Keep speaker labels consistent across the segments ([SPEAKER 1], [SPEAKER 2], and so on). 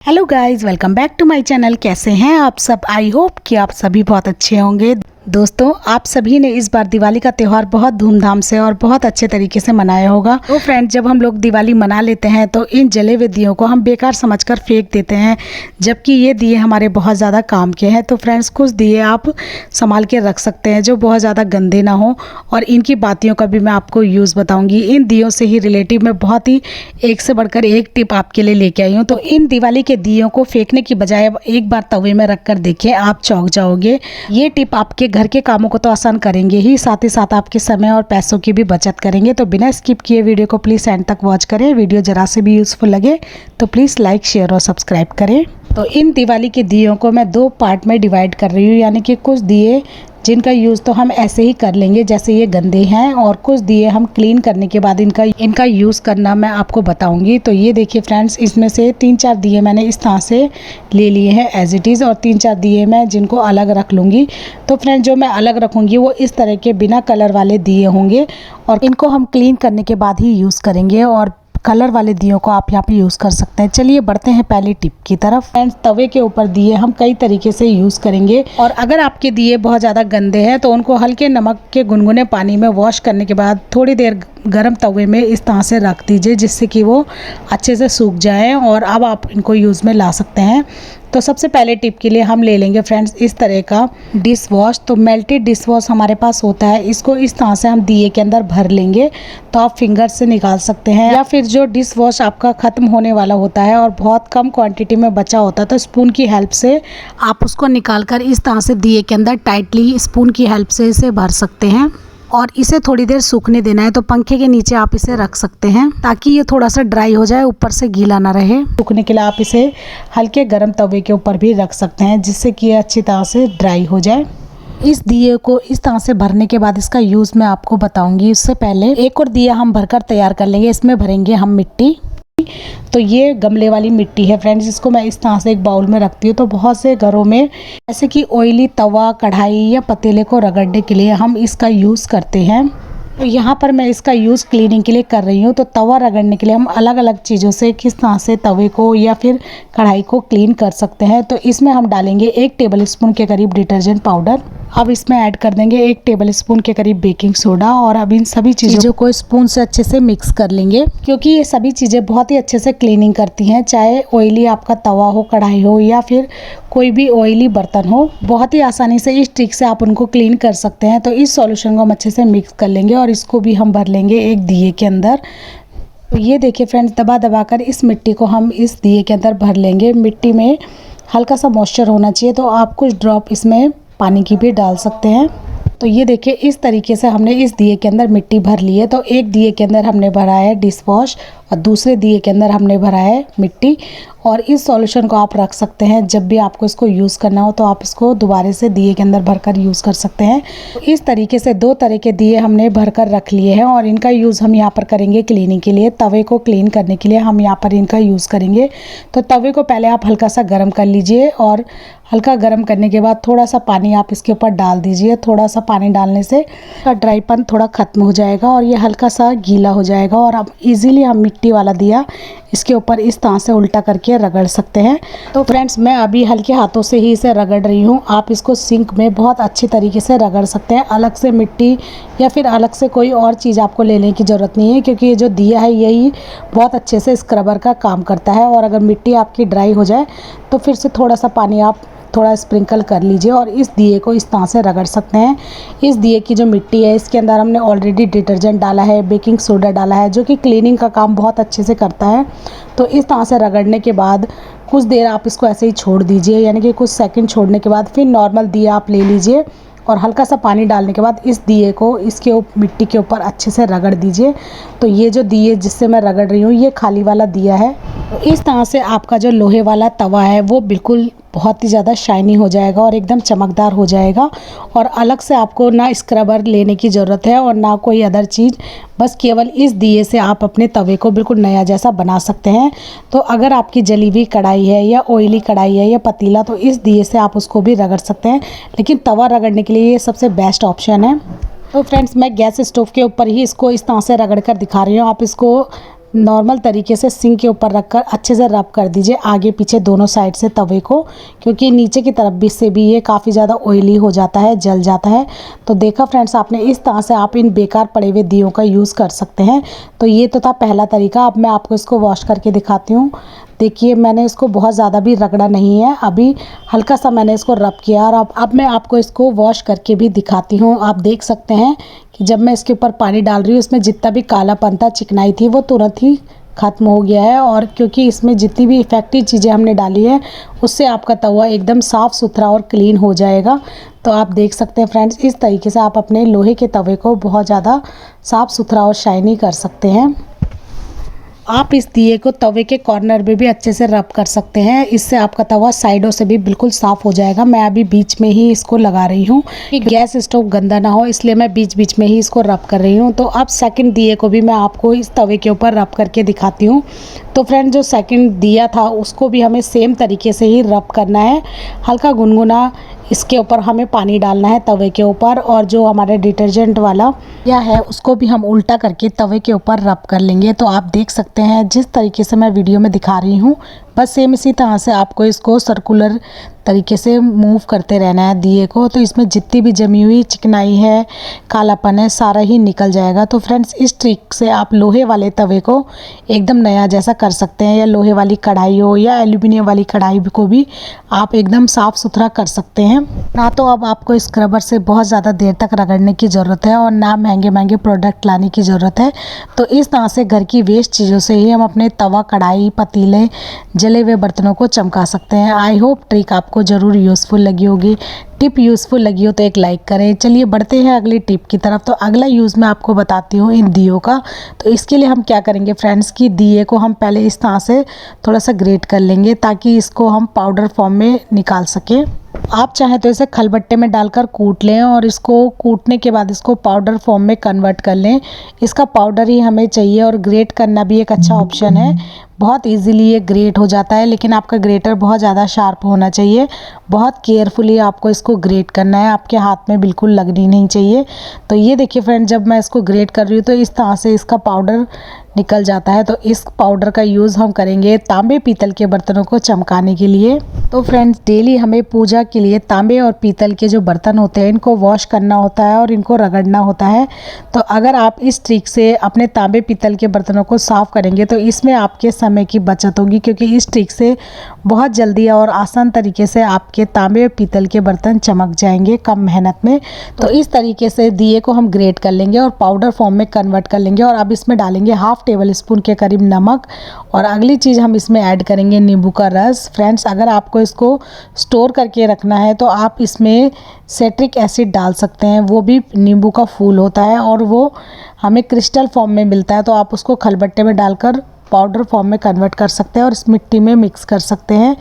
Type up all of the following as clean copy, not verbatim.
[SPEAKER 1] Hello guys, welcome back to my channel. कैसे हैं आप सब? आई होप कि आप सभी बहुत अच्छे होंगे। दोस्तों, आप सभी ने इस बार दिवाली का त्यौहार बहुत धूमधाम से और बहुत अच्छे तरीके से मनाया होगा। तो फ्रेंड्स, जब हम लोग दिवाली मना लेते हैं तो इन जले हुए दियों को हम बेकार समझकर फेंक देते हैं, जबकि ये दिए हमारे बहुत ज़्यादा काम के हैं। तो फ्रेंड्स, कुछ दिए आप संभाल के रख सकते हैं जो बहुत ज़्यादा गंदे ना हो, और इनकी बातियों का भी मैं आपको यूज़ बताऊँगी। इन दियों से ही रिलेटिव मैं बहुत ही एक से बढ़कर एक टिप आपके लिए लेके आई हूँ। तो इन दिवाली के दियों को फेंकने की बजाय अब एक बार तवे में रख कर देखिए, आप चौंक जाओगे। ये टिप आपके घर के कामों को तो आसान करेंगे ही, साथ ही साथ आपके समय और पैसों की भी बचत करेंगे। तो बिना स्किप किए वीडियो को प्लीज़ एंड तक वॉच करें। वीडियो जरा से भी यूज़फुल लगे तो प्लीज़ लाइक, शेयर और सब्सक्राइब करें। तो इन दिवाली के दियों को मैं दो पार्ट में डिवाइड कर रही हूँ, यानी कि कुछ दिए जिनका यूज़ तो हम ऐसे ही कर लेंगे जैसे ये गंदे हैं, और कुछ दिए हम क्लीन करने के बाद इनका यूज़ करना मैं आपको बताऊंगी। तो ये देखिए फ्रेंड्स, इसमें से 3-4 दिए मैंने इस तरह से ले लिए हैं एज इट इज़, और 3-4 दिए मैं जिनको अलग रख लूँगी। तो फ्रेंड्स, जो मैं अलग रखूँगी वो इस तरह के बिना कलर वाले दिए होंगे, और इनको हम क्लीन करने के बाद ही यूज़ करेंगे, और कलर वाले दियों को आप यहाँ पे यूज़ कर सकते हैं। चलिए बढ़ते हैं पहली टिप की तरफ। फ्रेंड्स, तवे के ऊपर दिए हम कई तरीके से यूज़ करेंगे, और अगर आपके दिए बहुत ज़्यादा गंदे हैं तो उनको हल्के नमक के गुनगुने पानी में वॉश करने के बाद थोड़ी देर गरम तवे में इस तरह से रख दीजिए, जिससे कि वो अच्छे से सूख जाएं, और अब आप इनको यूज़ में ला सकते हैं। तो सबसे पहले टिप के लिए हम ले लेंगे फ्रेंड्स इस तरह का डिश वॉश। तो मेल्टेड डिश वॉश हमारे पास होता है, इसको इस तरह से हम दिए के अंदर भर लेंगे। तो आप फिंगर से निकाल सकते हैं, या फिर जो डिश वॉश आपका ख़त्म होने वाला होता है और बहुत कम क्वांटिटी में बचा होता है, तो स्पून की हेल्प से आप उसको निकाल कर इस तरह से दिए के अंदर टाइटली स्पून की हेल्प से इसे भर सकते हैं, और इसे थोड़ी देर सूखने देना है। तो पंखे के नीचे आप इसे रख सकते हैं ताकि ये थोड़ा सा ड्राई हो जाए, ऊपर से गीला ना रहे। सूखने के लिए आप इसे हल्के गर्म तवे के ऊपर भी रख सकते हैं, जिससे कि ये अच्छी तरह से ड्राई हो जाए। इस दिए को इस तरह से भरने के बाद इसका यूज़ मैं आपको बताऊंगी। उससे पहले एक और दिया हम भरकर तैयार कर लेंगे। इसमें भरेंगे हम मिट्टी। तो ये गमले वाली मिट्टी है फ्रेंड्स, इसको मैं इस तरह से एक बाउल में रखती हूँ। तो बहुत से घरों में जैसे कि ऑयली तवा, कढ़ाई या पतीले को रगड़ने के लिए हम इसका यूज़ करते हैं। तो यहाँ पर मैं इसका यूज़ क्लीनिंग के लिए कर रही हूँ। तो तवा रगड़ने के लिए हम अलग अलग चीज़ों से किस तरह से तवे को या फिर कढ़ाई को क्लीन कर सकते हैं। तो इसमें हम डालेंगे 1 टेबल स्पून के करीब डिटर्जेंट पाउडर। अब इसमें ऐड कर देंगे 1 टेबल स्पून के करीब बेकिंग सोडा, और अब इन सभी चीज़ों को स्पून से अच्छे से मिक्स कर लेंगे, क्योंकि ये सभी चीज़ें बहुत ही अच्छे से क्लीनिंग करती हैं। चाहे ऑयली आपका तवा हो, कढ़ाई हो, या फिर कोई भी ऑयली बर्तन हो, बहुत ही आसानी से इस ट्रिक से आप उनको क्लीन कर सकते हैं। तो इस सॉल्यूशन को हम अच्छे से मिक्स कर लेंगे, और इसको भी हम भर लेंगे एक दिए के अंदर। तो ये देखिए फ्रेंड्स, दबा दबा कर इस मिट्टी को हम इस दिए के अंदर भर लेंगे। मिट्टी में हल्का सा मॉइस्चर होना चाहिए, तो आप कुछ ड्रॉप इसमें पानी की भी डाल सकते हैं। तो ये देखिए, इस तरीके से हमने इस दिए के अंदर मिट्टी भर ली है। तो एक दिए के अंदर हमने भरा है डिश वॉश, और दूसरे दिए के अंदर हमने भरा है मिट्टी। और इस सॉल्यूशन को आप रख सकते हैं, जब भी आपको इसको यूज़ करना हो तो आप इसको दोबारा से दिए के अंदर भरकर यूज़ कर सकते हैं। तो इस तरीके से 2 तरह के दिए हमने भरकर रख लिए हैं, और इनका यूज़ हम यहाँ पर करेंगे क्लीनिंग के लिए। तवे को क्लीन करने के लिए हम यहाँ पर इनका यूज़ करेंगे। तो तवे को पहले आप हल्का सा गर्म कर लीजिए, और हल्का गर्म करने के बाद थोड़ा सा पानी आप इसके ऊपर डाल दीजिए। थोड़ा सा पानी डालने से इसका ड्राईपन थोड़ा ख़त्म हो जाएगा, और ये हल्का सा गीला हो जाएगा, और अब इजीली हम मिट्टी वाला दिया इसके ऊपर इस तरह से उल्टा करके रगड़ सकते हैं। तो फ्रेंड्स, मैं अभी हल्के हाथों से ही इसे रगड़ रही हूँ। आप इसको सिंक में बहुत अच्छी तरीके से रगड़ सकते हैं। अलग से मिट्टी या फिर अलग से कोई और चीज़ आपको लेने की ज़रूरत नहीं है, क्योंकि ये जो दिया है यही बहुत अच्छे से स्क्रबर का काम करता है। और अगर मिट्टी आपकी ड्राई हो जाए तो फिर से थोड़ा सा पानी आप थोड़ा स्प्रिंकल कर लीजिए, और इस दिए को इस तरह से रगड़ सकते हैं। इस दिए की जो मिट्टी है, इसके अंदर हमने ऑलरेडी डिटर्जेंट डाला है, बेकिंग सोडा डाला है, जो कि क्लीनिंग का काम बहुत अच्छे से करता है। तो इस तरह से रगड़ने के बाद कुछ देर आप इसको ऐसे ही छोड़ दीजिए, यानी कि कुछ सेकंड छोड़ने के बाद फिर नॉर्मल दिया आप ले लीजिए, और हल्का सा पानी डालने के बाद इस दिए को इसके मिट्टी के ऊपर अच्छे से रगड़ दीजिए। तो ये जो दिए जिससे मैं रगड़ रही हूँ, ये खाली वाला दिया है। तो इस तरह से आपका जो लोहे वाला तवा है वो बिल्कुल बहुत ही ज़्यादा शाइनी हो जाएगा और एकदम चमकदार हो जाएगा, और अलग से आपको ना स्क्रबर लेने की ज़रूरत है और ना कोई अदर चीज़। बस केवल इस दिए से आप अपने तवे को बिल्कुल नया जैसा बना सकते हैं। तो अगर आपकी जली हुई कढ़ाई है या ऑयली कढ़ाई है या पतीला, तो इस दिए से आप उसको भी रगड़ सकते हैं, लेकिन तवा रगड़ने के लिए ये सबसे बेस्ट ऑप्शन है। तो फ्रेंड्स, मैं गैस स्टोव के ऊपर ही इसको इस तरह से रगड़ कर दिखा रही हूँ। आप इसको नॉर्मल तरीके से सिंक के ऊपर रखकर अच्छे से रब कर दीजिए आगे पीछे दोनों साइड से तवे को, क्योंकि नीचे की तरफ भी से भी ये काफ़ी ज़्यादा ऑयली हो जाता है, जल जाता है। तो देखा फ्रेंड्स आपने, इस तरह से आप इन बेकार पड़े हुए दियों का यूज़ कर सकते हैं। तो ये तो था पहला तरीका। अब मैं आपको इसको वॉश करके दिखाती हूँ। देखिए मैंने इसको बहुत ज़्यादा भी रगड़ा नहीं है, अभी हल्का सा मैंने इसको रब किया। और अब मैं आपको इसको वॉश करके भी दिखाती हूँ। आप देख सकते हैं कि जब मैं इसके ऊपर पानी डाल रही हूँ, इसमें जितना भी कालापन था, चिकनाई थी, वो तुरंत ही ख़त्म हो गया है। और क्योंकि इसमें जितनी भी इफ़ेक्टिव चीज़ें हमने डाली है, उससे आपका तवा एकदम साफ़ सुथरा और क्लीन हो जाएगा। तो आप देख सकते हैं फ्रेंड्स, इस तरीके से आप अपने लोहे के तवे को बहुत ज़्यादा साफ़ सुथरा और शाइनी कर सकते हैं। आप इस दिए को तवे के कॉर्नर में भी अच्छे से रब कर सकते हैं, इससे आपका तवा साइडों से भी बिल्कुल साफ़ हो जाएगा। मैं अभी बीच में ही इसको लगा रही हूँ कि गैस स्टोव गंदा ना हो, इसलिए मैं बीच बीच में ही इसको रब कर रही हूँ। तो अब सेकंड दिए को भी मैं आपको इस तवे के ऊपर रब करके दिखाती हूँ। तो फ्रेंड जो सेकंड दिया था उसको भी हमें सेम तरीके से ही रब करना है। हल्का गुनगुना इसके ऊपर हमें पानी डालना है तवे के ऊपर, और जो हमारे डिटर्जेंट वाला या है उसको भी हम उल्टा करके तवे के ऊपर रब कर लेंगे। तो आप देख सकते हैं जिस तरीके से मैं वीडियो में दिखा रही हूँ, बस सेम इसी तरह से आपको इसको सर्कुलर तरीके से मूव करते रहना है दिए को। तो इसमें जितनी भी जमी हुई चिकनाई है, कालापन है, सारा ही निकल जाएगा। तो फ्रेंड्स इस ट्रिक से आप लोहे वाले तवे को एकदम नया जैसा कर सकते हैं, या लोहे वाली कढ़ाई हो या एल्यूमिनियम वाली कढ़ाई को भी आप एकदम साफ़ सुथरा कर सकते हैं। ना तो अब आपको स्क्रबर से बहुत ज़्यादा देर तक रगड़ने की ज़रूरत है, और ना महंगे महंगे प्रोडक्ट लाने की ज़रूरत है। तो इस तरह से घर की वेस्ट चीज़ों से ही हम अपने तवा, कढ़ाई, पतीले, जले हुए बर्तनों को चमका सकते हैं। आई होप ट्रिक आपको ज़रूर यूज़फुल लगी होगी। टिप यूज़फुल लगी हो तो एक लाइक करें। चलिए बढ़ते हैं अगली टिप की तरफ। तो अगला यूज़ मैं आपको बताती हूँ इन दियों का। तो इसके लिए हम क्या करेंगे फ्रेंड्स, कि दिए को हम पहले इस तरह से थोड़ा सा ग्रेट कर लेंगे, ताकि इसको हम पाउडर फॉर्म में निकाल सकें। आप चाहें तो इसे खलबट्टे में डालकर कूट लें, और इसको कूटने के बाद इसको पाउडर फॉर्म में कन्वर्ट कर लें। इसका पाउडर ही हमें चाहिए, और ग्रेट करना भी एक अच्छा ऑप्शन है। बहुत इजीली ये ग्रेट हो जाता है, लेकिन आपका ग्रेटर बहुत ज़्यादा शार्प होना चाहिए। बहुत केयरफुली आपको इसको ग्रेट करना है, आपके हाथ में बिल्कुल लगनी नहीं चाहिए। तो ये देखिए फ्रेंड, जब मैं इसको ग्रेट कर रही हूँ तो इस तरह से इसका पाउडर निकल जाता है। तो इस पाउडर का यूज़ हम करेंगे तांबे पीतल के बर्तनों को चमकाने के लिए। तो फ्रेंड्स डेली हमें पूजा के लिए तांबे और पीतल के जो बर्तन होते हैं इनको वॉश करना होता है और इनको रगड़ना होता है। तो अगर आप इस ट्रिक से अपने तांबे पीतल के बर्तनों को साफ़ करेंगे तो इसमें आपके समय की बचत होगी, क्योंकि इस ट्रिक से बहुत जल्दी और आसान तरीके से आपके तांबे और पीतल के बर्तन चमक जाएंगे कम मेहनत में। तो इस तरीके से दिए को हम ग्रेट कर लेंगे और पाउडर फॉर्म में कन्वर्ट कर लेंगे। और अब इसमें डालेंगे हाफ टेबल स्पून के करीब नमक, और अगली चीज़ हम इसमें ऐड करेंगे नींबू का रस। फ्रेंड्स अगर आपको इसको स्टोर करके रखना है तो आप इसमें सिट्रिक एसिड डाल सकते हैं, वो भी नींबू का फूल होता है और वो हमें क्रिस्टल फॉर्म में मिलता है। तो आप उसको खलबट्टे में डालकर पाउडर फॉर्म में कन्वर्ट कर सकते हैं और इस मिट्टी में मिक्स कर सकते हैं।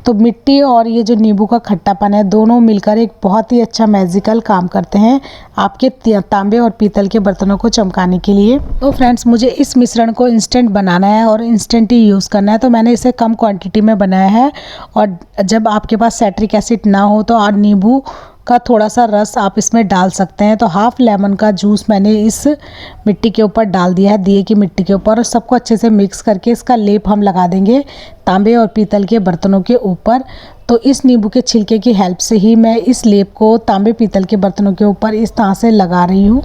[SPEAKER 1] तो मिट्टी और ये जो नींबू का खट्टापन है दोनों मिलकर एक बहुत ही अच्छा मैजिकल काम करते हैं आपके तांबे और पीतल के बर्तनों को चमकाने के लिए। तो फ्रेंड्स मुझे इस मिश्रण को इंस्टेंट बनाना है और इंस्टेंट ही यूज़ करना है, तो मैंने इसे कम क्वांटिटी में बनाया है। और जब आपके पास सिट्रिक एसिड ना हो तो आप नींबू का थोड़ा सा रस आप इसमें डाल सकते हैं। तो हाफ लेमन का जूस मैंने इस मिट्टी के ऊपर डाल दिया है, दिए की मिट्टी के ऊपर, और सबको अच्छे से मिक्स करके इसका लेप हम लगा देंगे तांबे और पीतल के बर्तनों के ऊपर। तो इस नींबू के छिलके की हेल्प से ही मैं इस लेप को तांबे पीतल के बर्तनों के ऊपर इस तरह से लगा रही हूँ।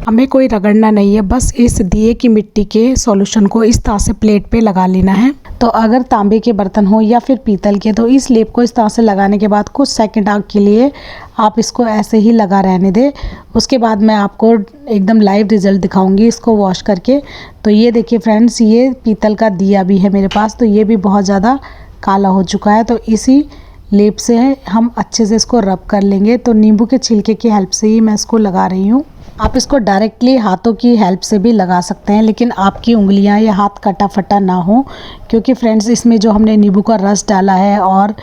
[SPEAKER 1] हमें कोई रगड़ना नहीं है, बस इस दिए की मिट्टी के सॉल्यूशन को इस तरह से प्लेट पे लगा लेना है। तो अगर तांबे के बर्तन हो या फिर पीतल के, तो इस लेप को इस तरह से लगाने के बाद कुछ सेकंड के लिए आप इसको ऐसे ही लगा रहने दें। उसके बाद मैं आपको एकदम लाइव रिज़ल्ट दिखाऊंगी इसको वॉश करके। तो ये देखिए फ्रेंड्स, ये पीतल का दिया भी है मेरे पास, तो ये भी बहुत ज़्यादा काला हो चुका है। तो इसी लेप से हम अच्छे से इसको रब कर लेंगे। तो नींबू के छिलके की हेल्प से ही मैं इसको लगा रही हूँ। आप इसको डायरेक्टली हाथों की हेल्प से भी लगा सकते हैं, लेकिन आपकी उंगलियां या हाथ कटा फटा ना हो, क्योंकि फ्रेंड्स इसमें जो हमने नींबू का रस डाला है और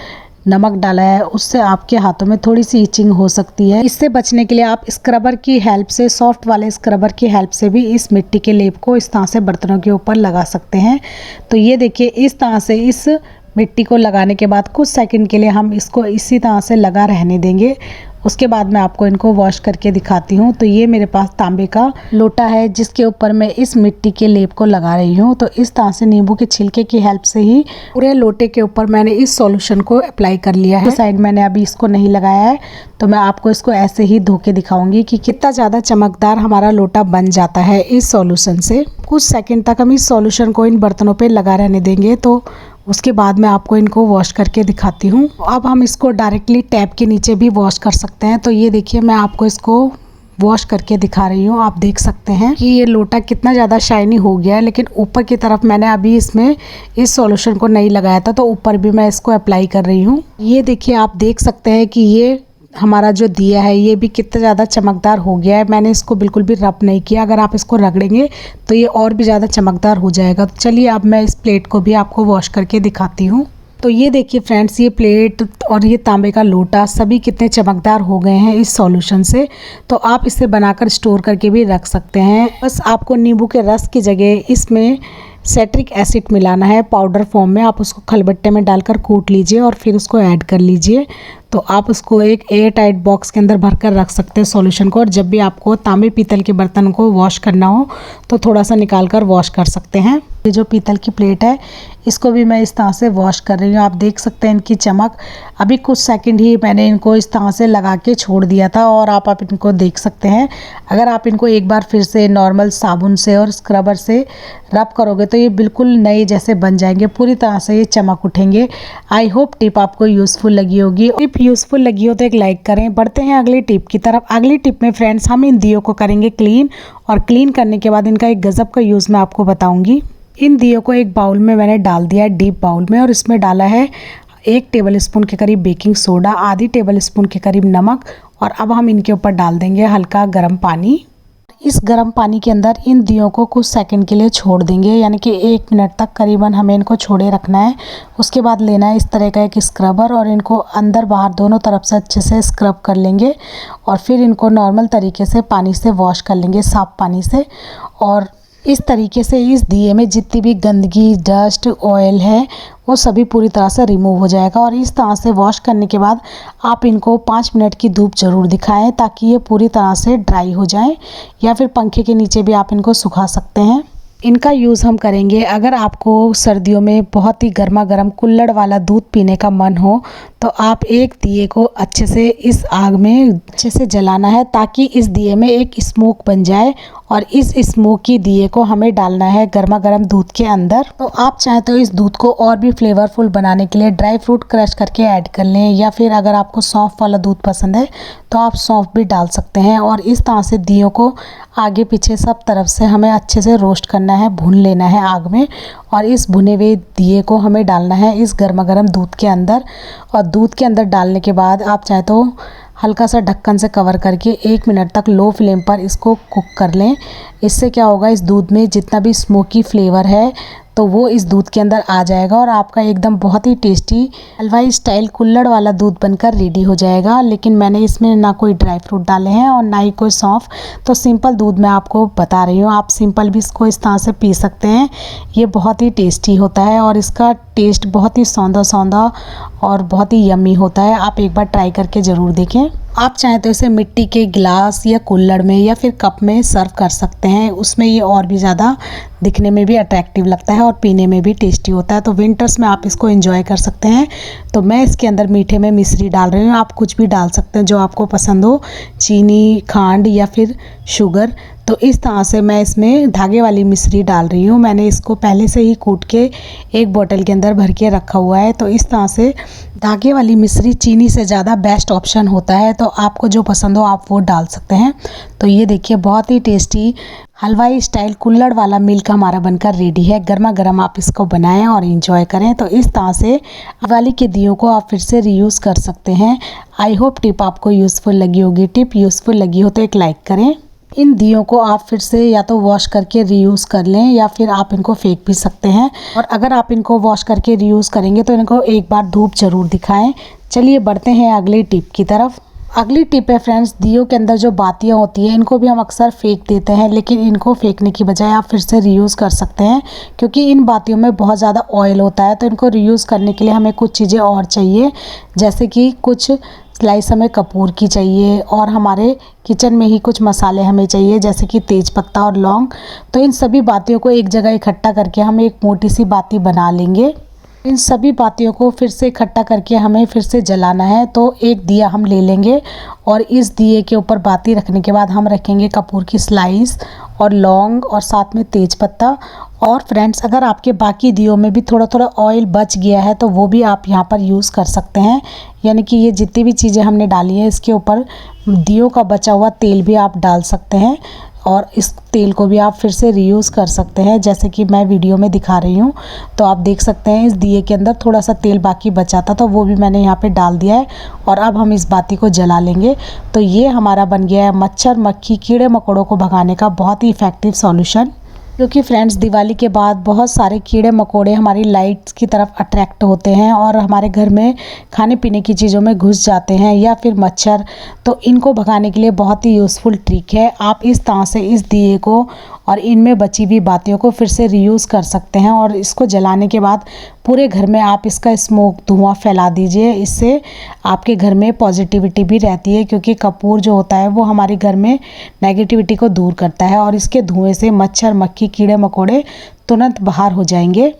[SPEAKER 1] नमक डाला है उससे आपके हाथों में थोड़ी सी इचिंग हो सकती है। इससे बचने के लिए आप स्क्रबर की हेल्प से, सॉफ्ट वाले स्क्रबर की हेल्प से भी इस मिट्टी के लेप को इस तरह से बर्तनों के ऊपर लगा सकते हैं। तो ये देखिए, इस तरह से इस मिट्टी को लगाने के बाद कुछ सेकंड के लिए हम इसको इसी तरह से लगा रहने देंगे। उसके बाद मैं आपको इनको वॉश करके दिखाती हूँ। तो ये मेरे पास तांबे का लोटा है जिसके ऊपर मैं इस मिट्टी के लेप को लगा रही हूँ। तो इस तरह से नींबू के छिलके की हेल्प से ही पूरे लोटे के ऊपर मैंने इस सॉल्यूशन को अप्लाई कर लिया है। साइड मैंने अभी इसको नहीं लगाया है, तो मैं आपको इसको ऐसे ही धो के दिखाऊंगी कि कितना ज़्यादा चमकदार हमारा लोटा बन जाता है इस सॉल्यूशन से। कुछ सेकंड तक हम इस सॉल्यूशन को इन बर्तनों पे लगा रहने देंगे, तो उसके बाद मैं आपको इनको वॉश करके दिखाती हूँ। अब हम इसको डायरेक्टली टैप के नीचे भी वॉश कर सकते हैं। तो ये देखिए मैं आपको इसको वॉश करके दिखा रही हूँ। आप देख सकते हैं कि ये लोटा कितना ज़्यादा शाइनी हो गया है, लेकिन ऊपर की तरफ मैंने अभी इसमें इस सॉल्यूशन को नहीं लगाया था, तो ऊपर भी मैं इसको अप्लाई कर रही हूँ। ये देखिए आप देख सकते हैं कि ये हमारा जो दिया है ये भी कितना ज़्यादा चमकदार हो गया है। मैंने इसको बिल्कुल भी रब नहीं किया। अगर आप इसको रगड़ेंगे तो ये और भी ज़्यादा चमकदार हो जाएगा। तो चलिए अब मैं इस प्लेट को भी आपको वॉश करके दिखाती हूँ। तो ये देखिए फ्रेंड्स, ये प्लेट और ये तांबे का लोटा सभी कितने चमकदार हो गए हैं इस सॉल्यूशन से। तो आप इसे बनाकर स्टोर करके भी रख सकते हैं। बस आपको नींबू के रस की जगह इसमें सिट्रिक एसिड मिलाना है पाउडर फॉर्म में। आप उसको खलबट्टे में डालकर कूट लीजिए और फिर उसको ऐड कर लीजिए। तो आप उसको एक एयर टाइट बॉक्स के अंदर भरकर रख सकते हैं सॉल्यूशन को, और जब भी आपको तांबे पीतल के बर्तन को वॉश करना हो तो थोड़ा सा निकाल कर वॉश कर सकते हैं। ये जो पीतल की प्लेट है इसको भी मैं इस तरह से वॉश कर रही हूँ। आप देख सकते हैं इनकी चमक। अभी कुछ सेकंड ही मैंने इनको इस तरह से लगा के छोड़ दिया था, और आप इनको देख सकते हैं। अगर आप इनको एक बार फिर से नॉर्मल साबुन से और स्क्रबर से रब करोगे तो ये बिल्कुल नए जैसे बन जाएंगे, पूरी तरह से ये चमक उठेंगे। आई होप टिप आपको यूज़फुल लगी होगी। टिप यूज़फुल लगी हो तो एक लाइक करें। बढ़ते हैं अगली टिप की तरफ। अगली टिप में फ्रेंड्स हम इन दियों को करेंगे क्लीन, और क्लीन करने के बाद इनका एक गज़ब का यूज़ मैं आपको बताऊँगी। इन दियों को एक बाउल में मैंने डाल दिया है, डीप बाउल में, और इसमें डाला है 1 टेबल स्पून के करीब बेकिंग सोडा, आधी टेबल स्पून के करीब नमक, और अब हम इनके ऊपर डाल देंगे हल्का गर्म पानी। इस गर्म पानी के अंदर इन दियों को कुछ सेकंड के लिए छोड़ देंगे, यानी कि 1 मिनट तक करीबन हमें इनको छोड़े रखना है। उसके बाद लेना है इस तरह का एक स्क्रबर, और इनको अंदर बाहर दोनों तरफ से अच्छे से स्क्रब कर लेंगे, और फिर इनको नॉर्मल तरीके से पानी से वॉश कर लेंगे, साफ़ पानी से। और इस तरीके से इस दिए में जितनी भी गंदगी, डस्ट, ऑयल है वो सभी पूरी तरह से रिमूव हो जाएगा। और इस तरह से वॉश करने के बाद आप इनको 5 मिनट की धूप ज़रूर दिखाएं, ताकि ये पूरी तरह से ड्राई हो जाएं, या फिर पंखे के नीचे भी आप इनको सुखा सकते हैं। इनका यूज़ हम करेंगे अगर आपको सर्दियों में बहुत ही गर्मा गर्म कुल्हड़ वाला दूध पीने का मन हो, तो आप एक दिए को अच्छे से इस आग में अच्छे से जलाना है, ताकि इस दिए में एक स्मोक बन जाए, और इस स्मोकी दिए को हमें डालना है गर्मा गर्म दूध के अंदर। तो आप चाहें तो इस दूध को और भी फ्लेवरफुल बनाने के लिए ड्राई फ्रूट क्रश करके ऐड कर लें, या फिर अगर आपको सौंफ वाला दूध पसंद है तो आप सौंफ भी डाल सकते हैं। और इस तरह से दियों को आगे पीछे सब तरफ से हमें अच्छे से रोस्ट करना है, भून लेना है आग में, और इस भुने हुए दिए को हमें डालना है इस गर्मा गर्म दूध के अंदर। और दूध के अंदर डालने के बाद आप चाहे तो हल्का सा ढक्कन से कवर करके 1 मिनट तक लो फ्लेम पर इसको कुक कर लें। इससे क्या होगा, इस दूध में जितना भी स्मोकी फ्लेवर है तो वो इस दूध के अंदर आ जाएगा, और आपका एकदम बहुत ही टेस्टी हलवाई स्टाइल कुल्हड़ वाला दूध बनकर रेडी हो जाएगा। लेकिन मैंने इसमें ना कोई ड्राई फ्रूट डाले हैं और ना ही कोई सौंफ, तो सिंपल दूध मैं आपको बता रही हूँ। आप सिंपल भी इसको इस तरह से पी सकते हैं। ये बहुत ही टेस्टी होता है, और इसका टेस्ट बहुत ही सौंधा सौंधा और बहुत ही यम्मी होता है। आप एक बार ट्राई करके ज़रूर देखें। आप चाहें तो इसे मिट्टी के गिलास या कुल्हड़ में या फिर कप में सर्व कर सकते हैं। उसमें ये और भी ज़्यादा दिखने में भी अट्रैक्टिव लगता है और पीने में भी टेस्टी होता है। तो विंटर्स में आप इसको एंजॉय कर सकते हैं। तो मैं इसके अंदर मीठे में मिश्री डाल रही हूँ। आप कुछ भी डाल सकते हैं जो आपको पसंद हो, चीनी, खांड या फिर शुगर। तो इस तरह से मैं इसमें धागे वाली मिश्री डाल रही हूँ। मैंने इसको पहले से ही कूट के एक बोतल के अंदर भर के रखा हुआ है। तो इस तरह से धागे वाली मिश्री चीनी से ज़्यादा बेस्ट ऑप्शन होता है। तो आपको जो पसंद हो आप वो डाल सकते हैं। तो ये देखिए बहुत ही टेस्टी हलवाई स्टाइल कुल्हड़ वाला मिल्क हमारा बनकर रेडी है। गर्मा गर्म आप इसको बनाएं और एंजॉय करें। तो इस तरह से दिवाली के दियों को आप फिर से रीयूज़ कर सकते हैं। आई होप टिप आपको यूज़फुल लगी होगी। टिप यूज़फुल लगी हो तो एक लाइक करें। इन दियों को आप फिर से या तो वॉश करके रीयूज़ कर लें, या फिर आप इनको फेंक भी सकते हैं। और अगर आप इनको वॉश करके रीयूज़ करेंगे तो इनको एक बार धूप ज़रूर दिखाएं। चलिए बढ़ते हैं अगली टिप की तरफ। अगली टिप है फ्रेंड्स, दियों के अंदर जो बातियाँ होती हैं इनको भी हम अक्सर फेंक देते हैं, लेकिन इनको फेंकने की बजाय आप फिर से रीयूज़ कर सकते हैं। क्योंकि इन बातियों में बहुत ज़्यादा ऑयल होता है, तो इनको रीयूज़ करने के लिए हमें कुछ चीज़ें और चाहिए, जैसे कि कुछ स्लाइस हमें कपूर की चाहिए और हमारे किचन में ही कुछ मसाले हमें चाहिए जैसे कि तेज पत्ता और लौंग। तो इन सभी बातियों को एक जगह इकट्ठा करके हम एक मोटी सी बाती बना लेंगे। इन सभी बातियों को फिर से इकट्ठा करके हमें फिर से जलाना है। तो एक दिया हम ले लेंगे और इस दिए के ऊपर बाती रखने के बाद हम रखेंगे कपूर की स्लाइस और लौंग और साथ में तेज पत्ता। और फ्रेंड्स, अगर आपके बाकी दियों में भी थोड़ा थोड़ा ऑयल बच गया है तो वो भी आप यहाँ पर यूज़ कर सकते हैं। यानी कि ये जितनी भी चीज़ें हमने डाली हैं इसके ऊपर दियों का बचा हुआ तेल भी आप डाल सकते हैं और इस तेल को भी आप फिर से रीयूज़ कर सकते हैं जैसे कि मैं वीडियो में दिखा रही हूँ। तो आप देख सकते हैं इस दिए के अंदर थोड़ा सा तेल बाकी बचा था तो वो भी मैंने यहाँ पे डाल दिया है और अब हम इस बाती को जला लेंगे। तो ये हमारा बन गया है मच्छर मक्खी कीड़े मकोड़ों को भगाने का बहुत ही इफ़ेक्टिव सॉल्यूशन। क्योंकि फ्रेंड्स, दिवाली के बाद बहुत सारे कीड़े मकोड़े हमारी लाइट्स की तरफ अट्रैक्ट होते हैं और हमारे घर में खाने पीने की चीज़ों में घुस जाते हैं या फिर मच्छर। तो इनको भगाने के लिए बहुत ही यूज़फुल ट्रिक है। आप इस तरह से इस दिए को और इनमें बची हुई बातियों को फिर से रीयूज़ कर सकते हैं और इसको जलाने के बाद पूरे घर में आप इसका स्मोक धुआं फैला दीजिए। इससे आपके घर में पॉजिटिविटी भी रहती है क्योंकि कपूर जो होता है वो हमारे घर में नेगेटिविटी को दूर करता है और इसके धुएं से मच्छर मक्खी कीड़े मकोड़े तुरंत बाहर हो जाएंगे।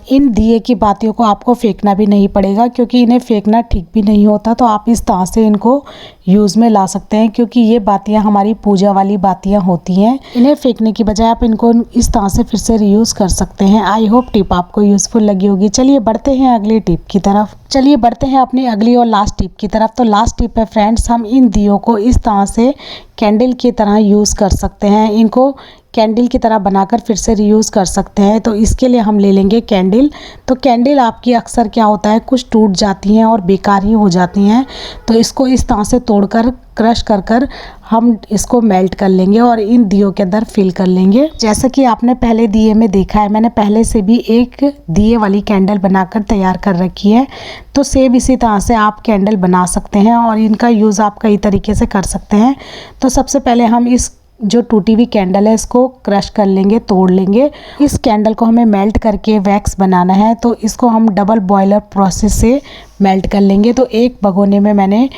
[SPEAKER 1] इन दिए की बातियों को आपको फेंकना भी नहीं पड़ेगा क्योंकि इन्हें फेंकना ठीक भी नहीं होता। तो आप इस तरह से इनको यूज़ में ला सकते हैं क्योंकि ये बातियाँ हमारी पूजा वाली बातियाँ होती हैं। इन्हें फेंकने की बजाय आप इनको इस तरह से फिर से रीयूज़ कर सकते हैं। आई होप टिप आपको यूज़फुल लगी होगी। चलिए बढ़ते हैं अगली टिप की तरफ। चलिए बढ़ते हैं अपनी अगली और लास्ट टिप की तरफ। तो लास्ट टिप है फ्रेंड्स, हम इन दियों को इस तरह से कैंडल की तरह यूज़ कर सकते हैं। इनको कैंडल की तरह बनाकर फिर से रीयूज़ कर सकते हैं। तो इसके लिए हम ले लेंगे कैंडल। तो कैंडल आपकी अक्सर क्या होता है कुछ टूट जाती हैं और बेकार ही हो जाती हैं। तो इसको इस तरह से तोड़कर क्रश कर हम इसको मेल्ट कर लेंगे और इन दियों के अंदर फिल कर लेंगे। जैसा कि आपने पहले दिए में देखा है, मैंने पहले से भी एक दिए वाली कैंडल बनाकर तैयार कर रखी है। तो सेम इसी तरह से आप कैंडल बना सकते हैं और इनका यूज़ आप कई तरीके से कर सकते हैं। तो सबसे पहले हम इस जो टूटी हुई कैंडल है इसको क्रश कर लेंगे, तोड़ लेंगे। इस कैंडल को हमें मेल्ट करके वैक्स बनाना है तो इसको हम डबल बॉयलर प्रोसेस से मेल्ट कर लेंगे। तो एक भगोने में मैंने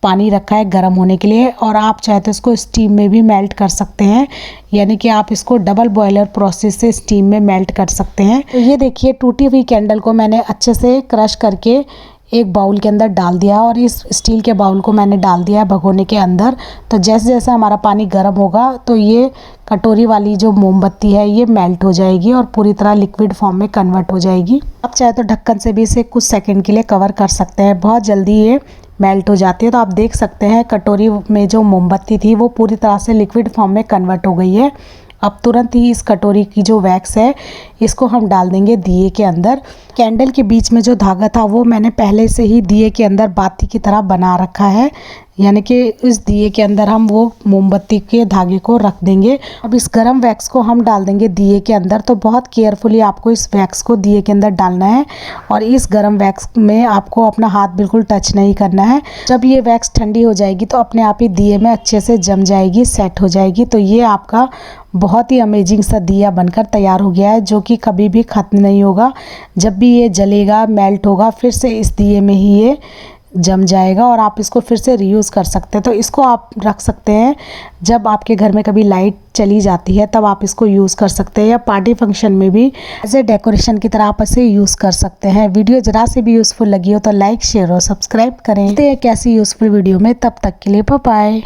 [SPEAKER 1] पानी रखा है गर्म होने के लिए और आप चाहे तो इसको स्टीम में भी मेल्ट कर सकते हैं। यानी कि आप इसको डबल बॉयलर प्रोसेस से स्टीम में मेल्ट कर सकते हैं। तो ये देखिए टूटी हुई कैंडल को मैंने अच्छे से क्रश करके एक बाउल के अंदर डाल दिया और इस स्टील के बाउल को मैंने डाल दिया है भगोने के अंदर। तो जैसे जैसे हमारा पानी गर्म होगा तो ये कटोरी वाली जो मोमबत्ती है ये मेल्ट हो जाएगी और पूरी तरह लिक्विड फॉर्म में कन्वर्ट हो जाएगी। आप चाहे तो ढक्कन से भी इसे कुछ सेकंड के लिए कवर कर सकते हैं, बहुत जल्दी ये मेल्ट हो जाती है। तो आप देख सकते हैं कटोरी में जो मोमबत्ती थी वो पूरी तरह से लिक्विड फॉर्म में कन्वर्ट हो गई है। अब तुरंत ही इस कटोरी की जो वैक्स है इसको हम डाल देंगे दिए के अंदर। कैंडल के बीच में जो धागा था वो मैंने पहले से ही दिए के अंदर बाती की तरह बना रखा है। यानी कि इस दिए के अंदर हम वो मोमबत्ती के धागे को रख देंगे। अब इस गरम वैक्स को हम डाल देंगे दिए के अंदर। तो बहुत केयरफुली आपको इस वैक्स को दिए के अंदर डालना है और इस गरम वैक्स में आपको अपना हाथ बिल्कुल टच नहीं करना है। जब ये वैक्स ठंडी हो जाएगी तो अपने आप ही दिए में अच्छे से जम जाएगी, सेट हो जाएगी। तो ये आपका बहुत ही अमेजिंग सा दिया बनकर तैयार हो गया है जो कि कभी भी ख़त्म नहीं होगा। जब भी ये जलेगा, मेल्ट होगा, फिर से इस दिए में ही ये जम जाएगा और आप इसको फिर से रीयूज़ कर सकते हैं। तो इसको आप रख सकते हैं जब आपके घर में कभी लाइट चली जाती है तब आप इसको यूज़ कर सकते हैं या पार्टी फंक्शन में भी एज ए डेकोरेशन की तरह आप इसे यूज़ कर सकते हैं। वीडियो ज़रा से भी यूज़फुल लगी हो तो लाइक शेयर और सब्सक्राइब करें। तो एक ऐसी यूज़फुल वीडियो में, तब तक के लिए बाय बाय।